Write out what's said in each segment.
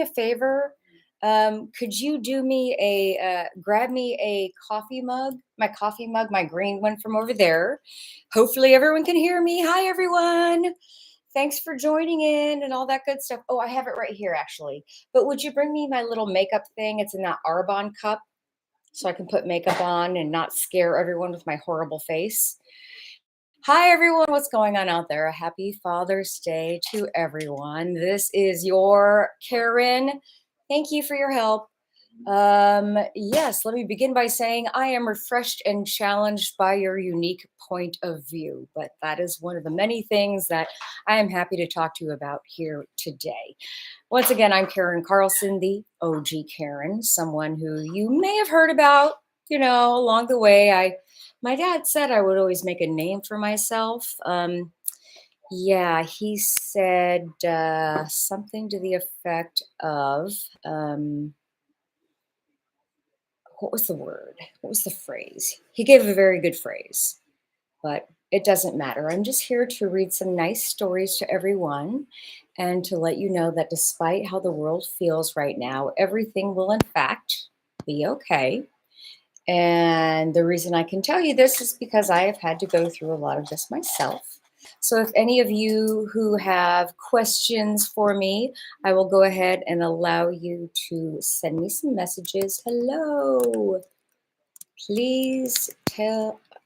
a favor? Could you do me grab me a coffee mug, my green one from over there. Hopefully everyone can hear me. Hi, everyone. Thanks for joining in and all that good stuff. Oh, I have it right here actually. But would you bring me my little makeup thing? It's in that Arbonne cup so I can put makeup on and not scare everyone with my horrible face. Hi, everyone. What's going on out there? Happy Father's Day to everyone. This is your Karen. Thank you for your help. Yes, let me begin by saying I am refreshed and challenged by your unique point of view, but that is one of the many things that I am happy to talk to you about here today. Once again, I'm Karen Carlson, the OG Karen, someone who you may have heard about, along the way. My dad said I would always make a name for myself. Yeah, he said something to the effect of, what was the word? What was the phrase? He gave a very good phrase, but it doesn't matter. I'm just here to read some nice stories to everyone and to let you know that despite how the world feels right now, everything will in fact be okay. And the reason I can tell you this is because I have had to go through a lot of this myself. So if any of you who have questions for me, I will go ahead and allow you to send me some messages. Hello. Please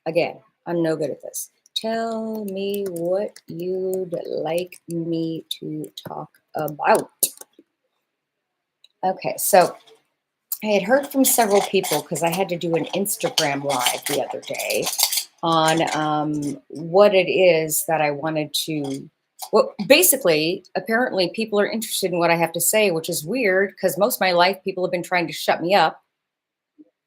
again, I'm no good at this. Tell me what you'd like me to talk about. Okay, so I had heard from several people because I had to do an Instagram live the other day on what it is that I wanted to. Well, basically, apparently people are interested in what I have to say, which is weird because most of my life people have been trying to shut me up,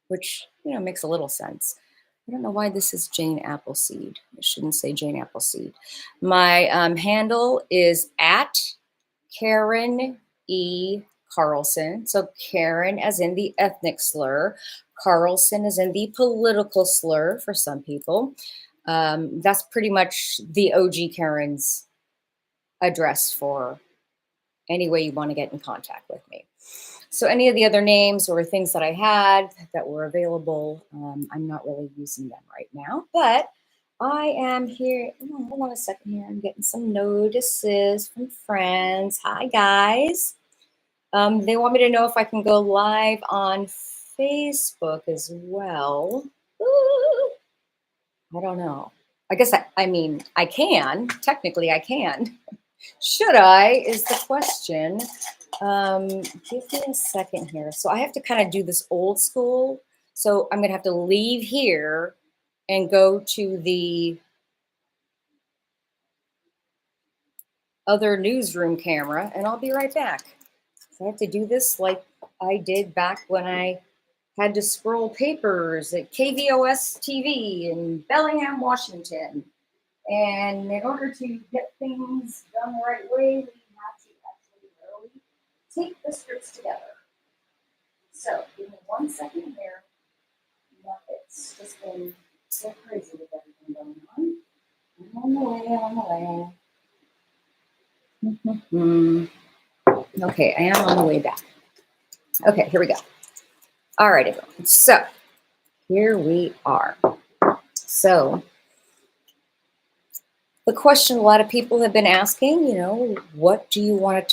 which, makes a little sense. I don't know why this is Jane Appleseed. I shouldn't say Jane Appleseed. My handle is at Karen E. Carlson. So Karen as in the ethnic slur, Carlson as in the political slur for some people. That's pretty much the OG Karen's address for any way you want to get in contact with me. So any of the other names or things that I had that were available, I'm not really using them right now, but I am here. Oh, hold on a second here. I'm getting some notices from friends. Hi, guys. They want me to know if I can go live on Facebook as well. Ooh, I don't know. I guess I can. Technically, I can. Should I is the question. Give me a second here. So I have to kind of do this old school. So I'm going to have to leave here and go to the other newsroom camera, and I'll be right back. So I have to do this like I did back when I had to scroll papers at KVOS TV in Bellingham, Washington. And in order to get things done the right way, we have to actually really take the scripts together. So give me 1 second here. It's just been so crazy with everything going on. I'm on the way. Okay, I am on the way back. Okay, here we go. All right, everyone. So here we are. So the question a lot of people have been asking, what do you want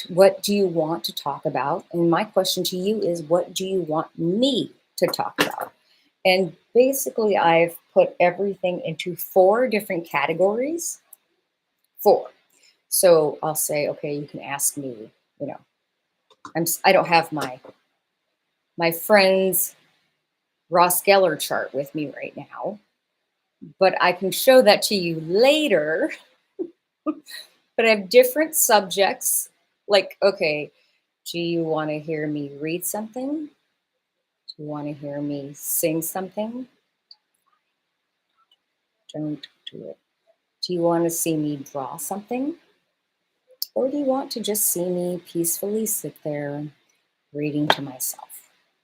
to talk about? And my question to you is, what do you want me to talk about? And basically, I've put everything into 4 different categories. 4. So I'll say, okay, you can ask me. I don't have my friend's Ross Geller chart with me right now, but I can show that to you later. But I have different subjects. Like, okay, do you want to hear me read something? Do you want to hear me sing something? Don't do it. Do you want to see me draw something? Or do you want to just see me peacefully sit there reading to myself?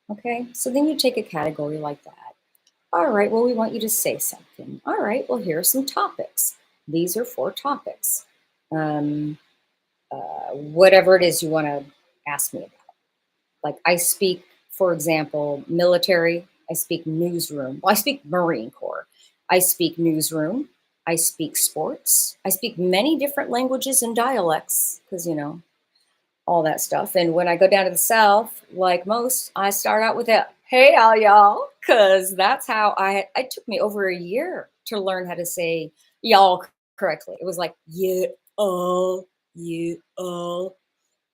Okay, so then you take a category like that. All right, well, we want you to say something. All right, well, here are some topics. These are 4 topics. Whatever it is you want to ask me about. Like I speak, for example, military, I speak newsroom. Well, I speak Marine Corps. I speak newsroom. I speak sports. I speak many different languages and dialects because, all that stuff. And when I go down to the South, like most, I start out with a hey, all y'all, because that's how it took me over a year to learn how to say y'all correctly. It was like, you all.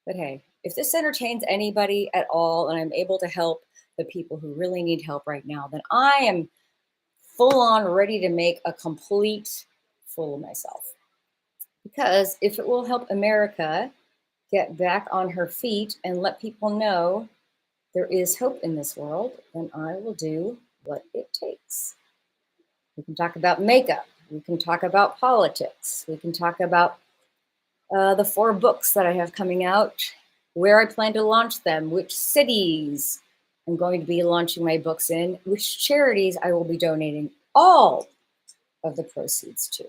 But hey, if this entertains anybody at all and I'm able to help the people who really need help right now, then I am full on ready to make a complete fool of myself. Because if it will help America get back on her feet and let people know there is hope in this world, then I will do what it takes. We can talk about makeup. We can talk about politics. We can talk about the 4 books that I have coming out, where I plan to launch them, which cities I'm going to be launching my books in, which charities I will be donating all of the proceeds to.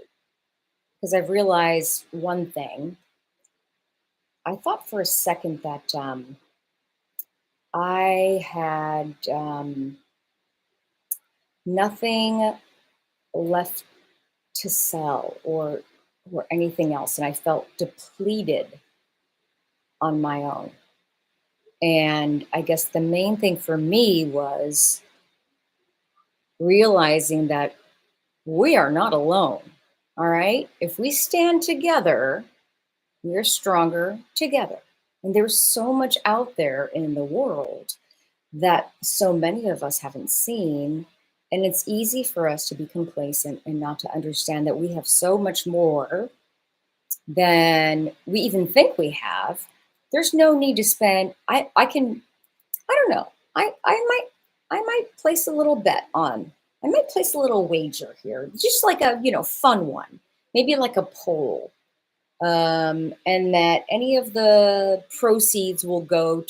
Because I've realized one thing. I thought for a second that I had nothing left to sell or anything else, and I felt depleted on my own. And I guess the main thing for me was realizing that we are not alone. All right. If we stand together, we're stronger together. And there's so much out there in the world that so many of us haven't seen. And it's easy for us to be complacent and not to understand that we have so much more than we even think we have. There's no need to spend. I don't know. I might place a little bet on. I might place a little wager here, just like a fun one, maybe like a poll, and that any of the proceeds will go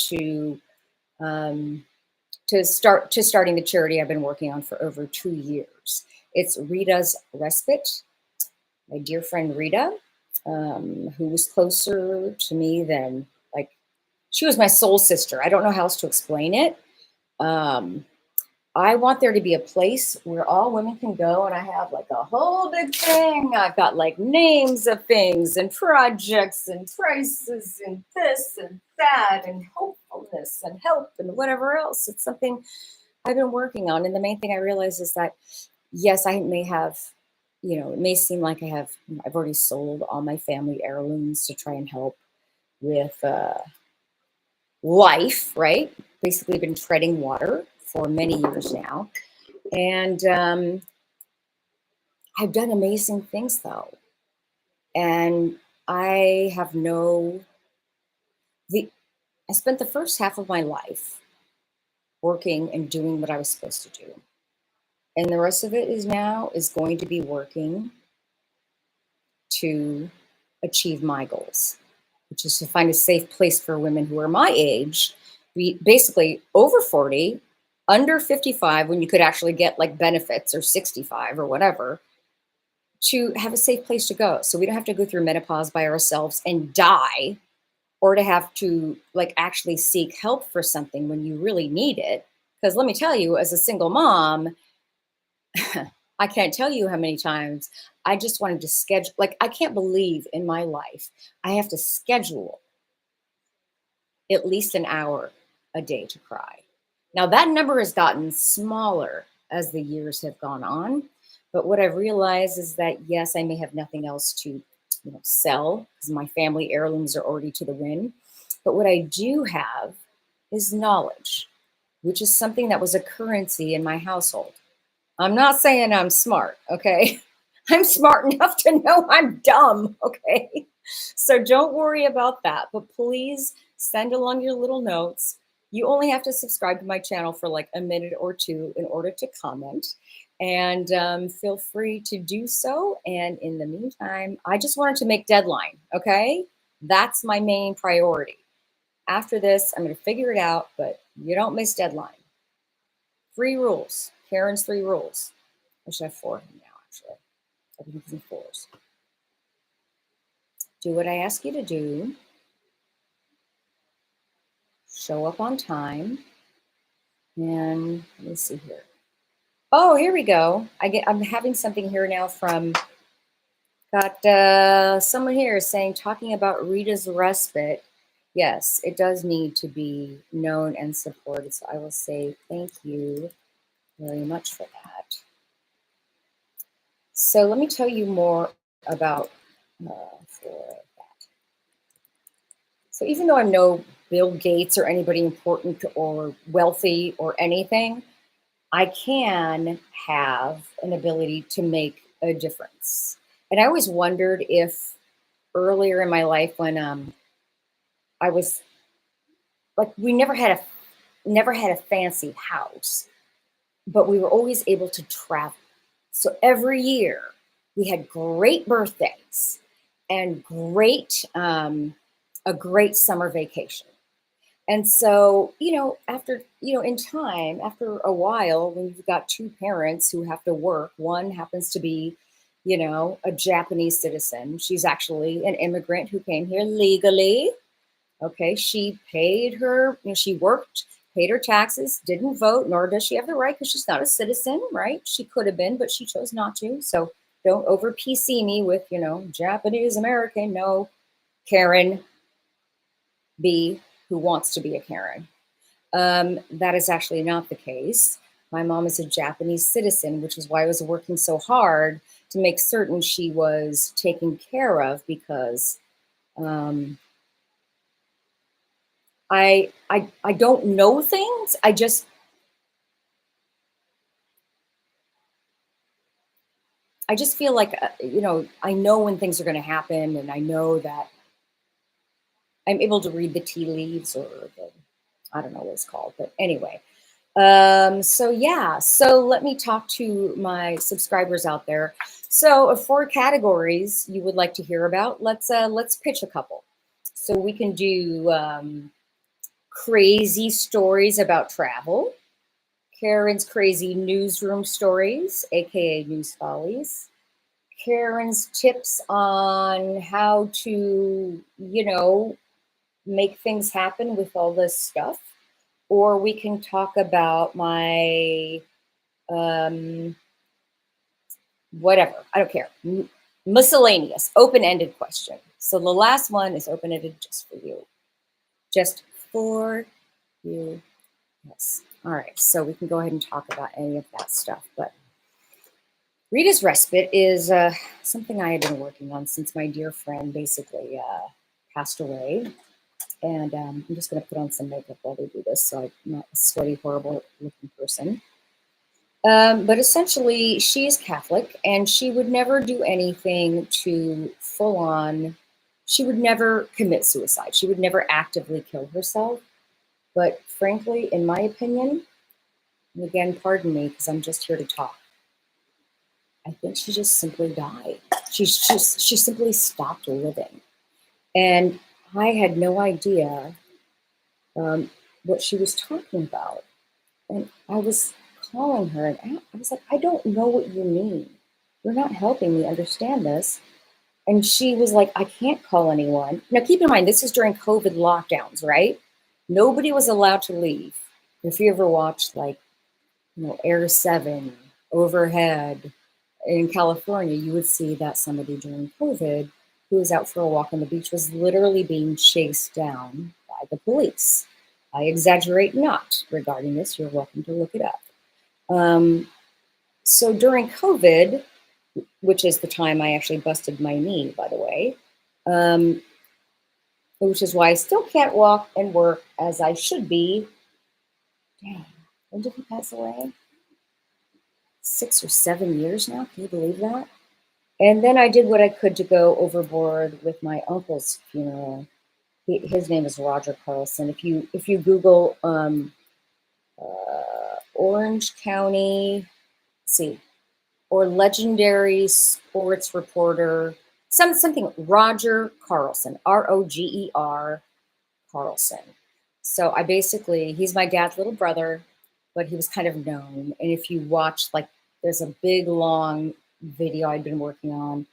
um, to starting the charity I've been working on for over 2 years. It's Rita's Respite. My dear friend Rita, who was closer to me than like she was my soul sister. I don't know how else to explain it. Um, I want there to be a place where all women can go, and I have like a whole big thing. I've got like names of things and projects and prices and this and that and hopefulness and help and whatever else. It's something I've been working on. And the main thing I realize is that, yes, I may have, it may seem like I've already sold all my family heirlooms to try and help with life, right? Basically, been treading water for many years now. And I've done amazing things though. And I have no, the, I spent the first half of my life working and doing what I was supposed to do. And the rest of it is going to be working to achieve my goals, which is to find a safe place for women who are my age, basically over 40, under 55, when you could actually get like benefits, or 65 or whatever, to have a safe place to go. So we don't have to go through menopause by ourselves and die, or to have to like actually seek help for something when you really need it. Because let me tell you, as a single mom, I can't tell you how many times I just wanted to schedule, like, I can't believe in my life I have to schedule at least an hour a day to cry. Now, that number has gotten smaller as the years have gone on. But what I've realized is that, yes, I may have nothing else to sell because my family heirlooms are already to the wind. But what I do have is knowledge, which is something that was a currency in my household. I'm not saying I'm smart, okay? I'm smart enough to know I'm dumb, okay? So don't worry about that. But please send along your little notes. You only have to subscribe to my channel for like a minute or two in order to comment. And feel free to do so. And in the meantime, I just wanted to make deadline, okay? That's my main priority. After this, I'm going to figure it out, but you don't miss deadline. 3 rules. Karen's 3 rules. I should have 4 of them now, actually. I've been using 4s. Do what I ask you to do. show up on time. And let me see here. Oh, here we go. I'm having something here now from, got someone here saying, talking about Rita's respite. Yes, it does need to be known and supported. So I will say thank you very much for that. So let me tell you more about for that. So even though I'm no Bill Gates or anybody important or wealthy or anything, I can have an ability to make a difference. And I always wondered if earlier in my life when I was like, we never had a fancy house, but we were always able to travel. So every year we had great birthdays and a great summer vacation. And so, after, in time, after a while, when you've got two parents who have to work, one happens to be, a Japanese citizen. She's actually an immigrant who came here legally. Okay. She paid her, she worked, paid her taxes, didn't vote, nor does she have the right because she's not a citizen, right? She could have been, but she chose not to. So don't over PC me with, Japanese American. No, Karen B, who wants to be a Karen. That is actually not the case. My mom is a Japanese citizen, which is why I was working so hard to make certain she was taken care of because I don't know things. I just feel like I know when things are going to happen, and I know that I'm able to read the tea leaves or the, I don't know what it's called, but anyway. So yeah, so let me talk to my subscribers out there. So 4 categories you would like to hear about. Let's pitch a couple. So we can do crazy stories about travel, Karen's crazy newsroom stories, aka news follies, Karen's tips on how to, make things happen with all this stuff, or we can talk about my whatever. I don't care. Miscellaneous, open-ended question. So the last one is open-ended just for you. Just for you. Yes. All right. So we can go ahead and talk about any of that stuff. But Rita's respite is something I have been working on since my dear friend basically passed away. And I'm just going to put on some makeup while we do this so I'm not a sweaty, horrible looking person. But essentially, she is Catholic, and she would never do anything to full on, she would never commit suicide. She would never actively kill herself. But frankly, in my opinion, and again, pardon me, because I'm just here to talk, I think she just simply died. She simply stopped living. And I had no idea what she was talking about. And I was calling her and I was like, I don't know what you mean. You're not helping me understand this. And she was like, I can't call anyone. Now, keep in mind, this is during COVID lockdowns, right? Nobody was allowed to leave. If you ever watched, like, Air 7, Overhead in California, you would see that somebody during COVID who was out for a walk on the beach was literally being chased down by the police. I exaggerate not regarding this. You're welcome to look it up. So during COVID, which is the time I actually busted my knee, by the way, which is why I still can't walk and work as I should be. Dang, when did he pass away? 6 or 7 years now. Can you believe that? And then I did what I could to go overboard with my uncle's funeral. His name is Roger Carlson. If you Google Orange County, let's see, or legendary sports reporter, something Roger Carlson, Roger Carlson. So he's my dad's little brother, but he was kind of known. And if you watch, like, there's a big long video I'd been working on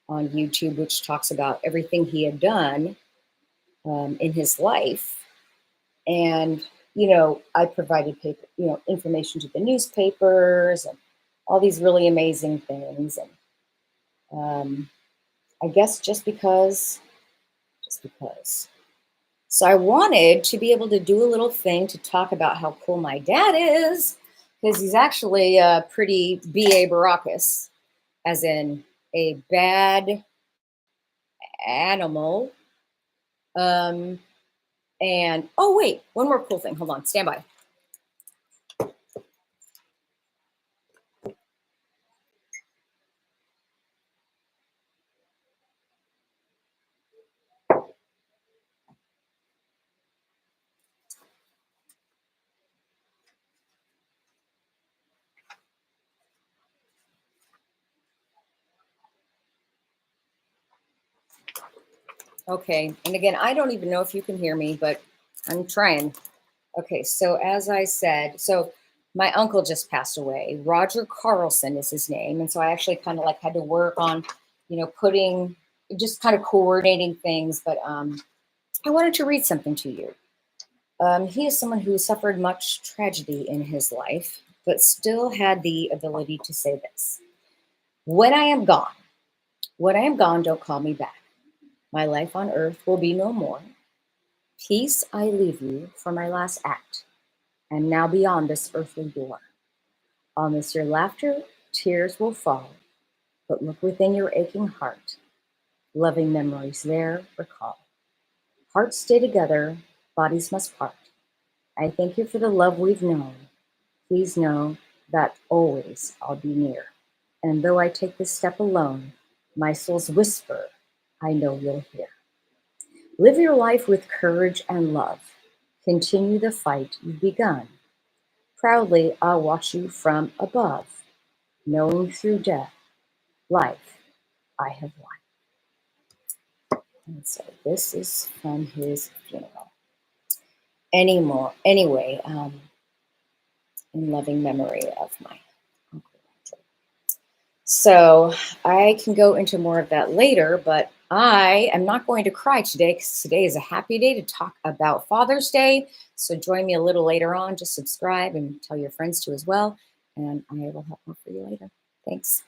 YouTube, which talks about everything he had done in his life. And, I provided paper, information to the newspapers and all these really amazing things. And I guess just because. So I wanted to be able to do a little thing to talk about how cool my dad is, because he's actually pretty BA Baracus, as in a bad animal. Um, and oh wait, one more cool thing. Hold on, stand by. Okay, and again, I don't even know if you can hear me, but I'm trying. Okay, so as I said, so my uncle just passed away. Roger Carlson is his name, and so I actually kind of like had to work on, putting just kind of coordinating things. But I wanted to read something to you. He is someone who suffered much tragedy in his life, but still had the ability to say this: "When I am gone, when I am gone, don't call me back. My life on earth will be no more. Peace I leave you for my last act, and now beyond this earthly door. I'll miss your laughter, tears will fall, but look within your aching heart. Loving memories there recall. Hearts stay together, bodies must part. I thank you for the love we've known. Please know that always I'll be near. And though I take this step alone, my soul's whisper I know you'll hear. Live your life with courage and love. Continue the fight you've begun. Proudly I'll watch you from above, knowing through death, life I have won." And so this is from his funeral. Anyway, in loving memory of my uncle Roger. So I can go into more of that later, but I am not going to cry today because today is a happy day to talk about Father's Day. So join me a little later on. Just subscribe and tell your friends to as well. And I will have more for you later. Thanks.